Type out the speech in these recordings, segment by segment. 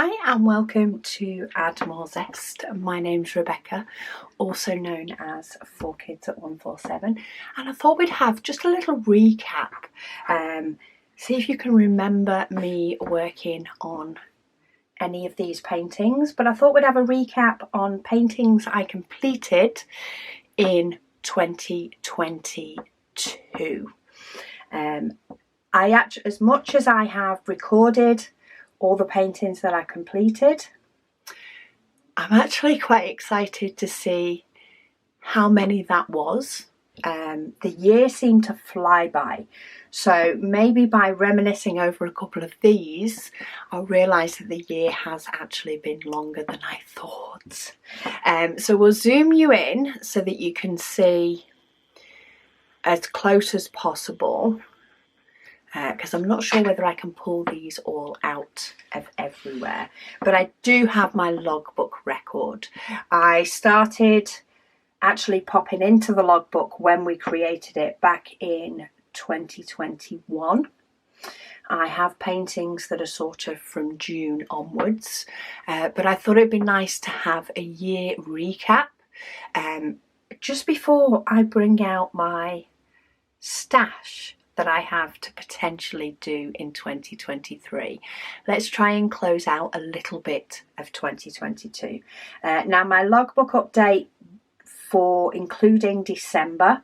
Hi and welcome to Admiral Zest. My name's Rebecca, also known as 4Kids at 147, and I thought we'd have just a little recap, see if you can remember me working on any of these paintings, but I thought we'd have a recap on paintings I completed in 2022. As much as I have recorded all the paintings that I completed, I'm actually quite excited to see how many that was. The year seemed to fly by, so maybe by reminiscing over a couple of these I'll realise that the year has actually been longer than I thought. So we'll zoom you in so that you can see as close as possible, because I'm not sure whether I can pull these all out of everywhere, but I do have my logbook record. I started actually popping into the logbook when we created it back in 2021. I have paintings that are sort of from June onwards, but I thought it'd be nice to have a year recap just before I bring out my stash that I have to potentially do in 2023. Let's try and close out a little bit of 2022. Now my logbook update for including December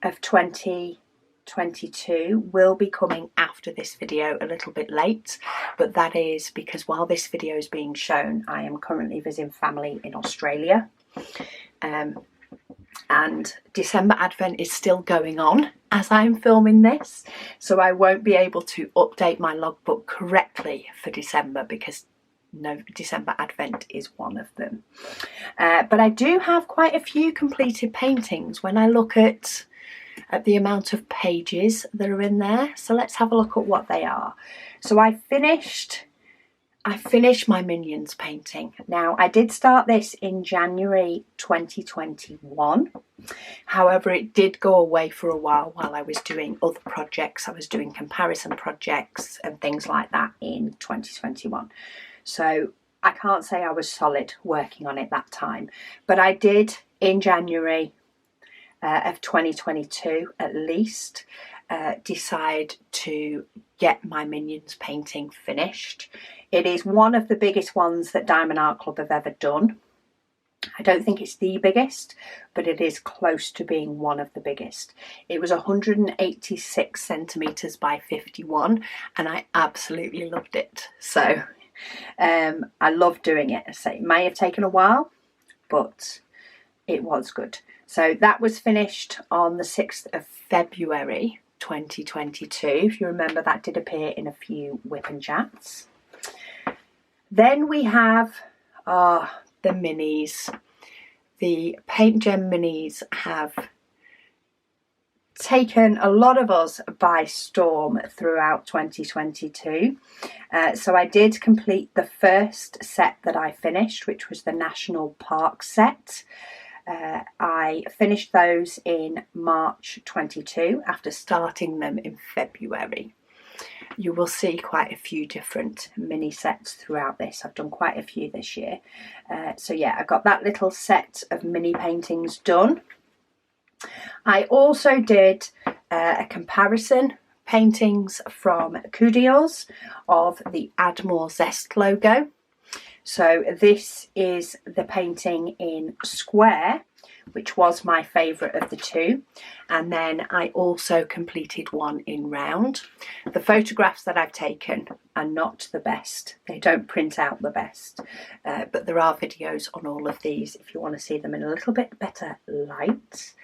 of 2022 will be coming after this video, a little bit late, but that is because while this video is being shown, I am currently visiting family in Australia. And December Advent is still going on as I'm filming this, so I won't be able to update my logbook correctly for December because no, December Advent is one of them. But I do have quite a few completed paintings when I look at the amount of pages that are in there. So let's have a look at what they are. So I finished my Minions painting. Now, I did start this in January 2021. However, it did go away for a while I was doing other projects. I was doing comparison projects and things like that in 2021. So I can't say I was solid working on it that time. But I did in January of 2022 at least decide to get my Minions painting finished. It is one of the biggest ones that Diamond Art Club have ever done. I don't think it's the biggest, but it is close to being one of the biggest. It was 186 centimetres by 51 and I absolutely loved it. So I loved doing it. So it may have taken a while, but it was good. So that was finished on the 6th of February 2022. If you remember, that did appear in a few whip and chats. Then we have the minis. The Paint Gem minis have taken a lot of us by storm throughout 2022. So I did complete the first set that I finished, which was the National Park set. I finished those in March 22 after starting them in February. You will see quite a few different mini sets throughout this. I've done quite a few this year. So yeah, I got that little set of mini paintings done. I also did a comparison paintings from Kudios of the Admiral Zest logo. So this is the painting in square, which was my favourite of the two, and then I also completed one in round. The photographs that I've taken are not the best, they don't print out the best, but there are videos on all of these if you want to see them in a little bit better light.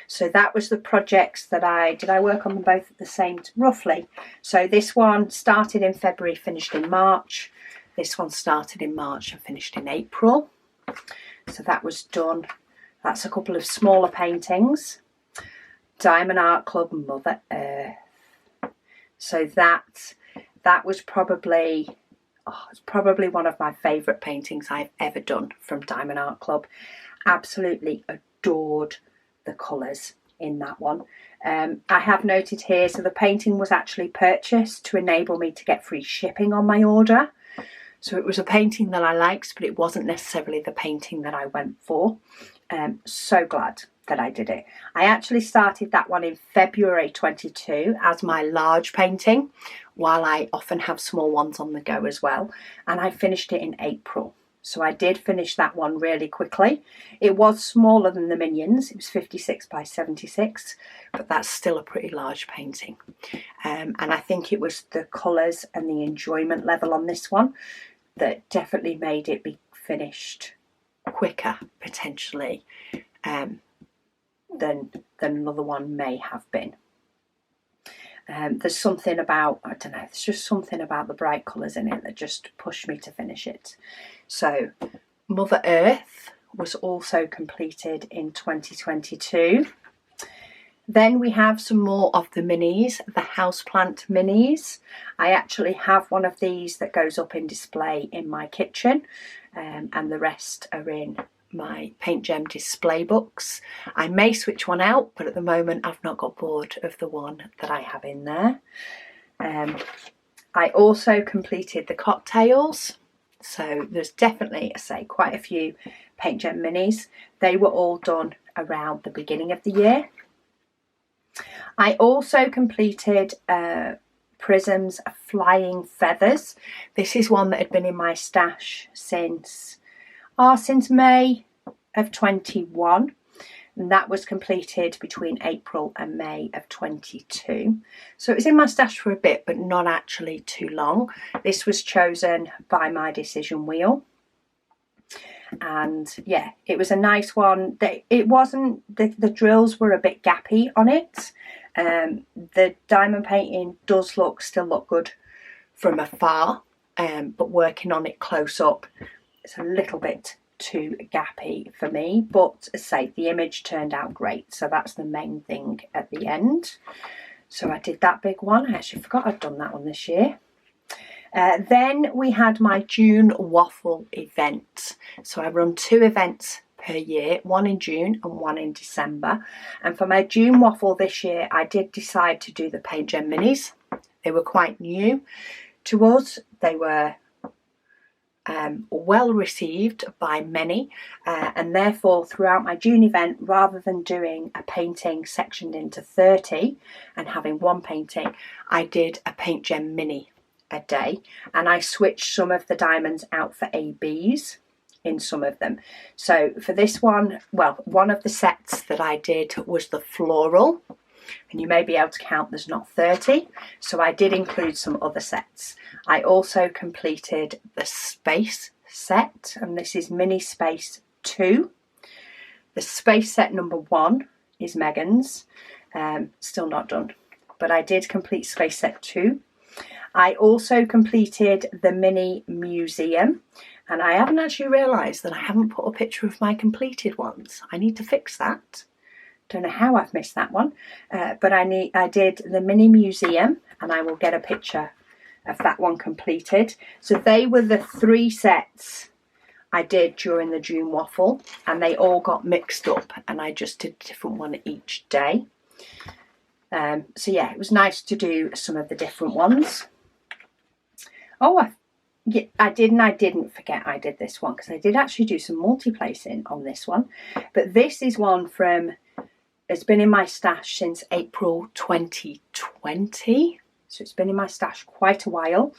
So that was the projects that I work on them both at the same roughly. So this one started in February, finished in March. This one started in March and finished in April. So that was done. That's a couple of smaller paintings. Diamond Art Club Mother Earth. So that was probably, it's probably one of my favourite paintings I've ever done from Diamond Art Club. Absolutely adored the colours in that one. I have noted here, so the painting was actually purchased to enable me to get free shipping on my order. So it was a painting that I liked, but it wasn't necessarily the painting that I went for. So glad that I did it. I actually started that one in February 22 as my large painting, while I often have small ones on the go as well. And I finished it in April. So I did finish that one really quickly. It was smaller than the Minions. It was 56 by 76, but that's still a pretty large painting. And I think it was the colours and the enjoyment level on this one that definitely made it be finished quicker, potentially, than another one may have been. There's something about, I don't know, there's just something about the bright colours in it that just pushed me to finish it. So Mother Earth was also completed in 2022. Then we have some more of the minis, the Houseplant minis. I actually have one of these that goes up in display in my kitchen, and the rest are in my Paint Gem display books. I may switch one out, but at the moment I've not got bored of the one that I have in there. I also completed the cocktails. So there's definitely, I say, quite a few Paint Gem minis. They were all done around the beginning of the year. I also completed Prisms Flying Feathers. This is one that had been in my stash since May of 21, and that was completed between April and May of 22. So it was in my stash for a bit, but not actually too long. This was chosen by my decision wheel. And yeah, it was a nice one. It wasn't, the drills were a bit gappy on it. The diamond painting does still look good from afar, but working on it close up, it's a little bit too gappy for me. But as I say, the image turned out great, so that's the main thing at the end. So I did that big one. I actually forgot I'd done that one this year. Then we had my June Waffle event. So I run 2 events per year, one in June and one in December. And for my June Waffle this year, I did decide to do the Paint Gem minis. They were quite new to us. They were well received by many, and therefore throughout my June event, rather than doing a painting sectioned into 30 and having one painting, I did a Paint Gem mini a day, and I switched some of the diamonds out for ABs in some of them. So for this one, well, one of the sets that I did was the floral, and you may be able to count there's not 30, so I did include some other sets. I also completed the space set, and this is mini space 2. The space set number 1 is Megan's, still not done, but I did complete space set 2. I also completed the mini museum, and I haven't actually realised that I haven't put a picture of my completed ones. I need to fix that. Don't know how I've missed that one, but I did the mini museum, and I will get a picture of that one completed. So they were the 3 sets I did during the June Waffle, and they all got mixed up, and I just did a different one each day. So yeah, it was nice to do some of the different ones. Oh, I did and I didn't forget I did this one, because I did actually do some multi-placing on this one. But this is one from, it's been in my stash since April 2020. So it's been in my stash quite a while.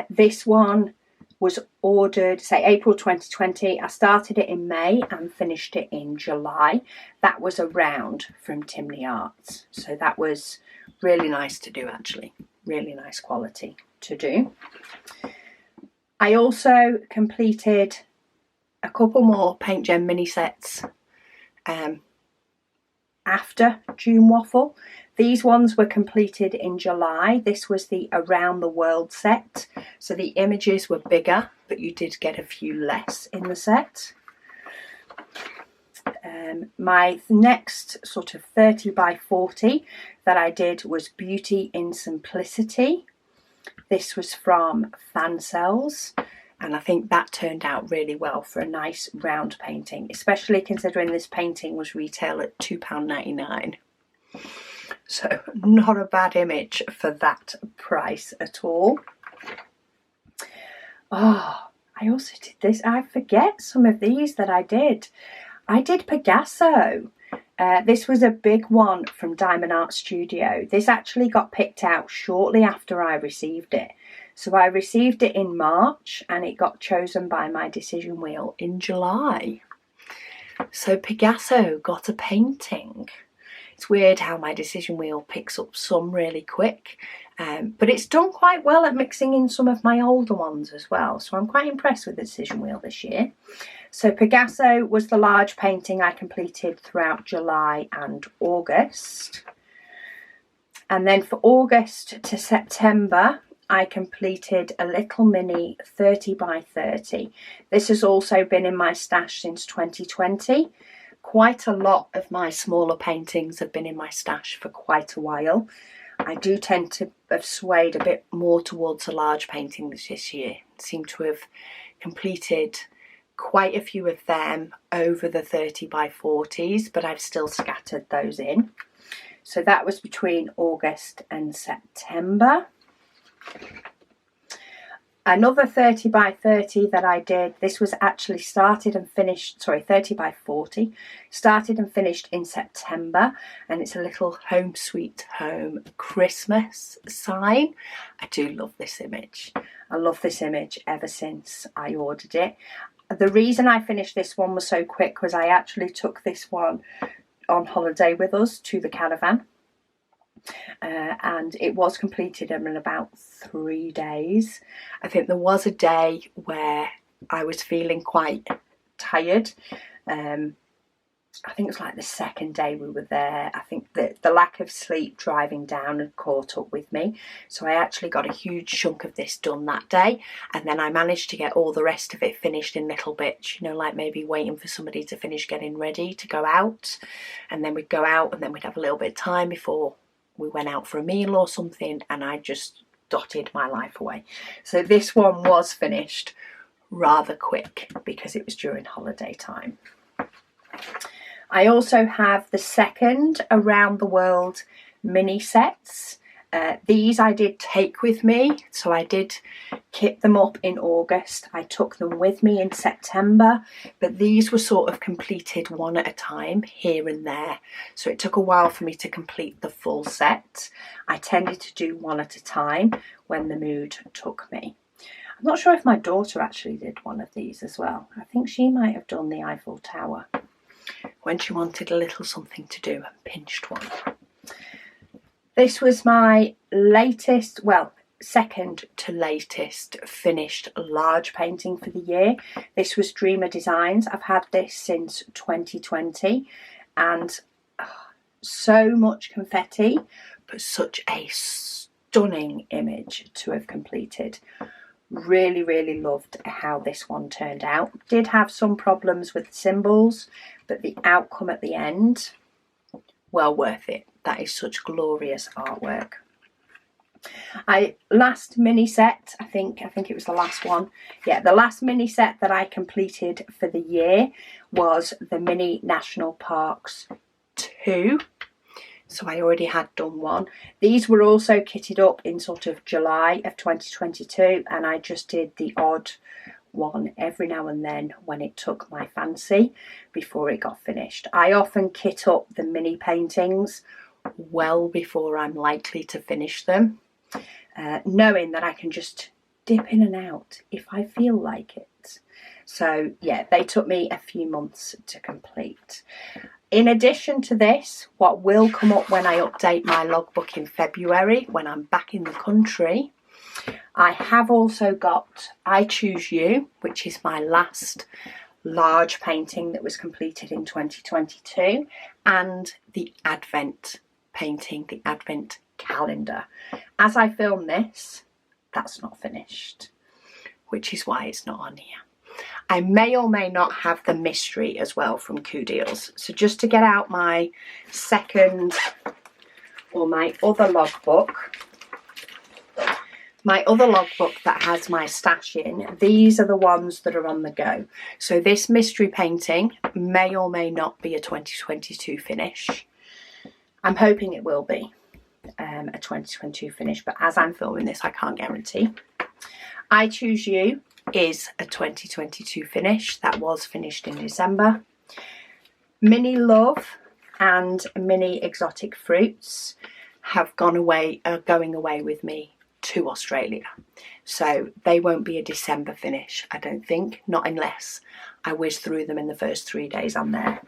This one was ordered, say, April 2020. I started it in May and finished it in July. That was a round from Timney Arts. So that was really nice to do, actually. Really nice quality to do. I also completed a couple more Paint Gem mini sets after June Waffle. These ones were completed in July. This was the Around the World set. So the images were bigger, but you did get a few less in the set. My next sort of 30 by 40 that I did was Beauty in Simplicity. This was from Fan Cells, and I think that turned out really well for a nice round painting, especially considering this painting was retail at £2.99. So not a bad image for that price at all. Oh, I also did this. I forget some of these that I did. I did Pegasus. This was a big one from Diamond Art Studio. This actually got picked out shortly after I received it. So I received it in March and it got chosen by my decision wheel in July. So Pegasus got a painting. It's weird how my decision wheel picks up some really quick, but it's done quite well at mixing in some of my older ones as well. So I'm quite impressed with the decision wheel this year. So Pegasus was the large painting I completed throughout July and August. And then for August to September, I completed a little mini 30 by 30. This has also been in my stash since 2020. Quite a lot of my smaller paintings have been in my stash for quite a while. I do tend to have swayed a bit more towards the large paintings this year. Seem to have completed quite a few of them over the 30 by 40s, but I've still scattered those in. So that was between August and September. Another 30 by 30 that I did, this was actually started and finished, 30 by 40, started and finished in September, and it's a little home sweet home Christmas sign. I do love this image. I love this image ever since I ordered it. The reason I finished this one was so quick was I actually took this one on holiday with us to the caravan. And it was completed in about 3 days. I think there was a day where I was feeling quite tired. I think it was like the second day we were there. I think that the lack of sleep driving down had caught up with me. So I actually got a huge chunk of this done that day. And then I managed to get all the rest of it finished in little bits, you know, like maybe waiting for somebody to finish getting ready to go out. And then we'd go out and then we'd have a little bit of time before we went out for a meal or something, and I just dotted my life away. So this one was finished rather quick because it was during holiday time. I also have the second Around the World mini sets. These I did take with me, so I did kit them up in August. I took them with me in September, but these were sort of completed one at a time here and there. So it took a while for me to complete the full set. I tended to do one at a time when the mood took me. I'm not sure if my daughter actually did one of these as well. I think she might have done the Eiffel Tower when she wanted a little something to do and pinched one. This was my latest, well, second to latest finished large painting for the year. This was Dreamer Designs. I've had this since 2020 and so much confetti, but such a stunning image to have completed. Really, really loved how this one turned out. Did have some problems with the symbols, but the outcome at the end, well worth it. That is such glorious artwork. Last mini set, I think it was the last one. Yeah, the last mini set that I completed for the year was the Mini National Parks 2. So I already had done one. These were also kitted up in sort of July of 2022, and I just did the odd one every now and then when it took my fancy before it got finished. I often kit up the mini paintings well before I'm likely to finish them, knowing that I can just dip in and out if I feel like it. So yeah, they took me a few months to complete. In addition to this, what will come up when I update my logbook in February when I'm back in the country, I have also got I Choose You, which is my last large painting that was completed in 2022, and the Advent painting, the Advent calendar. As I film this, that's not finished, which is why it's not on here. I may or may not have the mystery as well from Coup Deals. So just to get out my second, or my other logbook that has my stash in, these are the ones that are on the go. So this mystery painting may or may not be a 2022 finish. I'm hoping it will be a 2022 finish, but as I'm filming this, I can't guarantee. I Choose You is a 2022 finish. That was finished in December. Mini Love and Mini Exotic Fruits have gone away, are going away with me to Australia. So they won't be a December finish, I don't think, not unless I whiz through them in the first 3 days I'm there.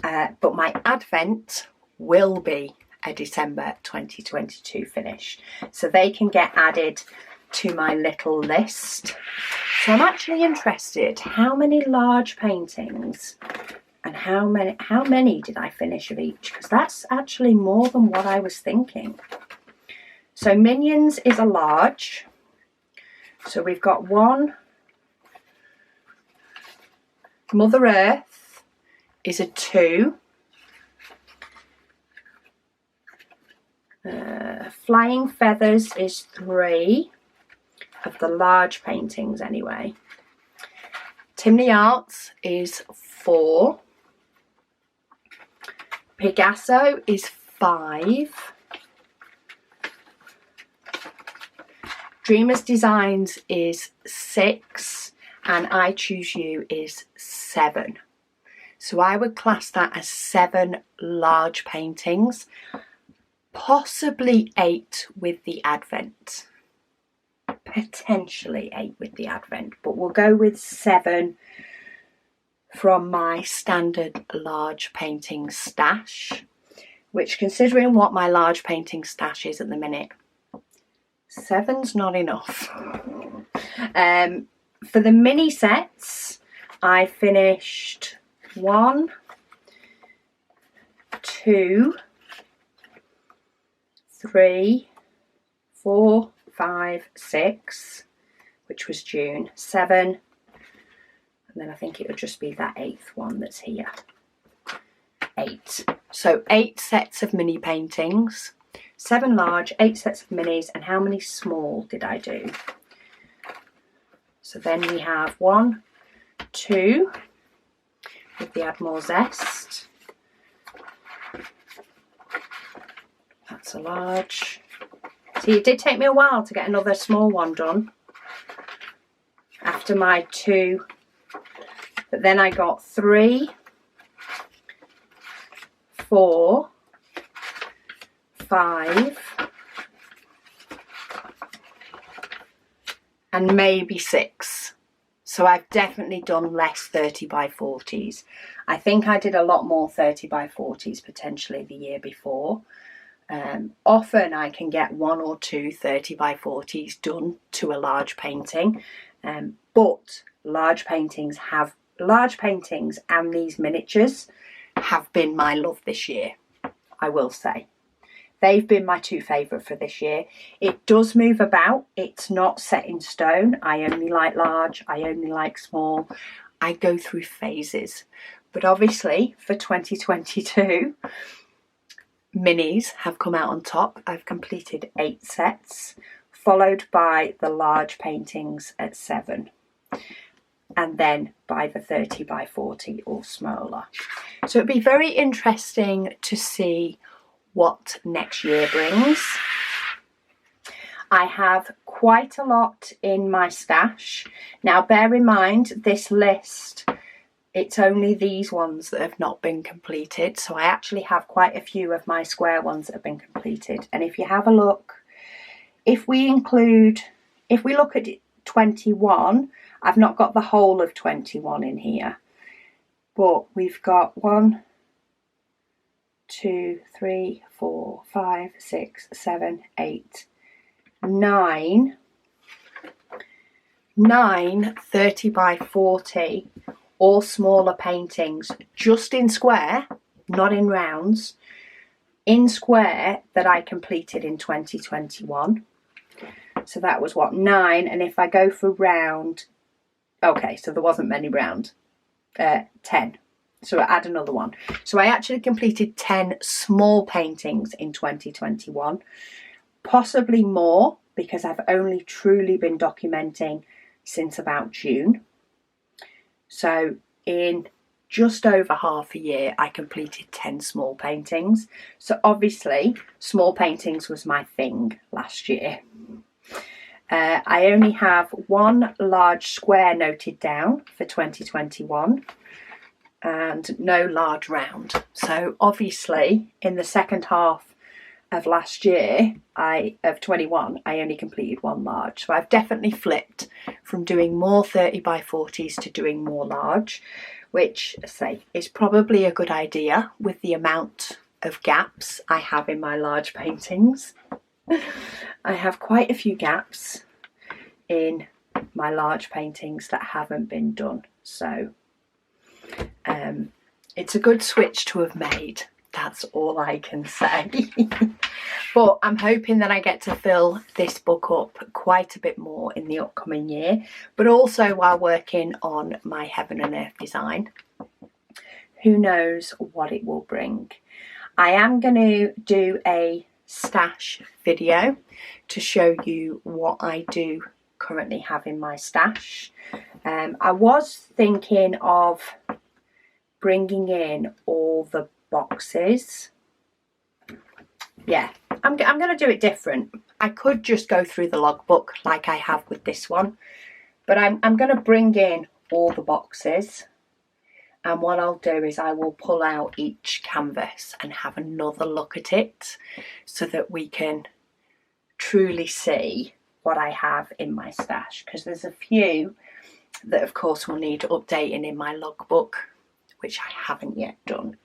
But my Advent will be a December 2022 finish. So they can get added to my little list. So I'm actually interested, how many large paintings and how many did I finish of each? Because that's actually more than what I was thinking. So Minions is a large. So we've got one. Mother Earth is a 2. Flying Feathers is 3 of the large paintings anyway. Timney Arts is 4. Pegasus is 5. Dreamers Designs is 6. And I Choose You is 7. So I would class that as 7 large paintings. Possibly 8 with the Advent. Potentially 8 with the Advent. But we'll go with 7 from my standard large painting stash. Which, considering what my large painting stash is at the minute, 7's not enough. For the mini sets, I finished 1, 2, 3, 4, 5, 6, which was June, 7, and then I think it would just be that 8th one that's here. 8. So 8 sets of mini paintings, 7 large, 8 sets of minis, and how many small did I do? So then we have 1, 2 with the Admiral Zest. That's a large. See, it did take me a while to get another small one done after my 2. But then I got 3, 4, 5, and maybe 6. So I've definitely done less 30 by 40s. I think I did a lot more 30 by 40s potentially the year before. Often I can get 1 or 2 30 by 40s done to a large painting. But large paintings and these miniatures have been my love this year, I will say. They've been my 2 favourite for this year. It does move about. It's not set in stone. I only like large. I only like small. I go through phases. But obviously for 2022, minis have come out on top. I've completed 8 sets, followed by the large paintings at 7. And then by the 30 by 40 or smaller. So it'd be very interesting to see what next year brings. I have quite a lot in my stash. Now bear in mind, this list, it's only these ones that have not been completed. So I actually have quite a few of my square ones that have been completed. And if you have a look, if we look at 21, I've not got the whole of 21 in here. But we've got 1, 2, 3, 4, 5, 6, 7, 8, 9 30 by 40 or smaller paintings, just in square, not in rounds, in square that I completed in 2021. So that was what, 9, and if I go for round, okay, so there wasn't many round, 10. So I add another one. So I actually completed 10 small paintings in 2021, possibly more because I've only truly been documenting since about June. So in just over half a year, I completed 10 small paintings. So obviously small paintings was my thing last year. I only have one large square noted down for 2021 and no large round. So obviously in the second half of last year, of 21, I only completed one large. So I've definitely flipped from doing more 30 by 40s to doing more large, which I say is probably a good idea with the amount of gaps I have in my large paintings. I have quite a few gaps in my large paintings that haven't been done, so it's a good switch to have made, that's all I can say. But I'm hoping that I get to fill this book up quite a bit more in the upcoming year, but also while working on my Heaven and Earth design. Who knows what it will bring. I am going to do a stash video to show you what I do currently have in my stash. I was thinking of bringing in all the boxes. Yeah, I'm going to do it different. I could just go through the logbook like I have with this one, but I'm going to bring in all the boxes. And what I'll do is I will pull out each canvas and have another look at it so that we can truly see what I have in my stash, because there's a few that of course will need updating in my logbook, which I haven't yet done.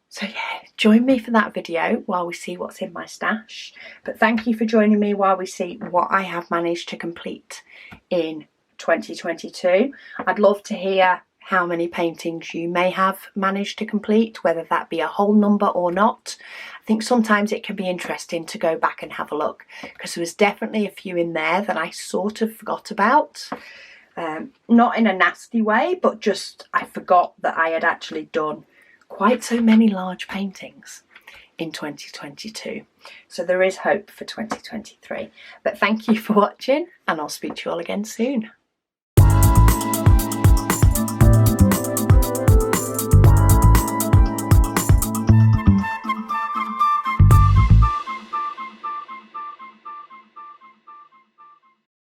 So yeah, join me for that video while we see what's in my stash. But thank you for joining me while we see what I have managed to complete in 2022. I'd love to hear how many paintings you may have managed to complete, whether that be a whole number or not. I think sometimes it can be interesting to go back and have a look, because there was definitely a few in there that I sort of forgot about. Not in a nasty way, but just I forgot that I had actually done quite so many large paintings in 2022. So there is hope for 2023. But thank you for watching, and I'll speak to you all again soon.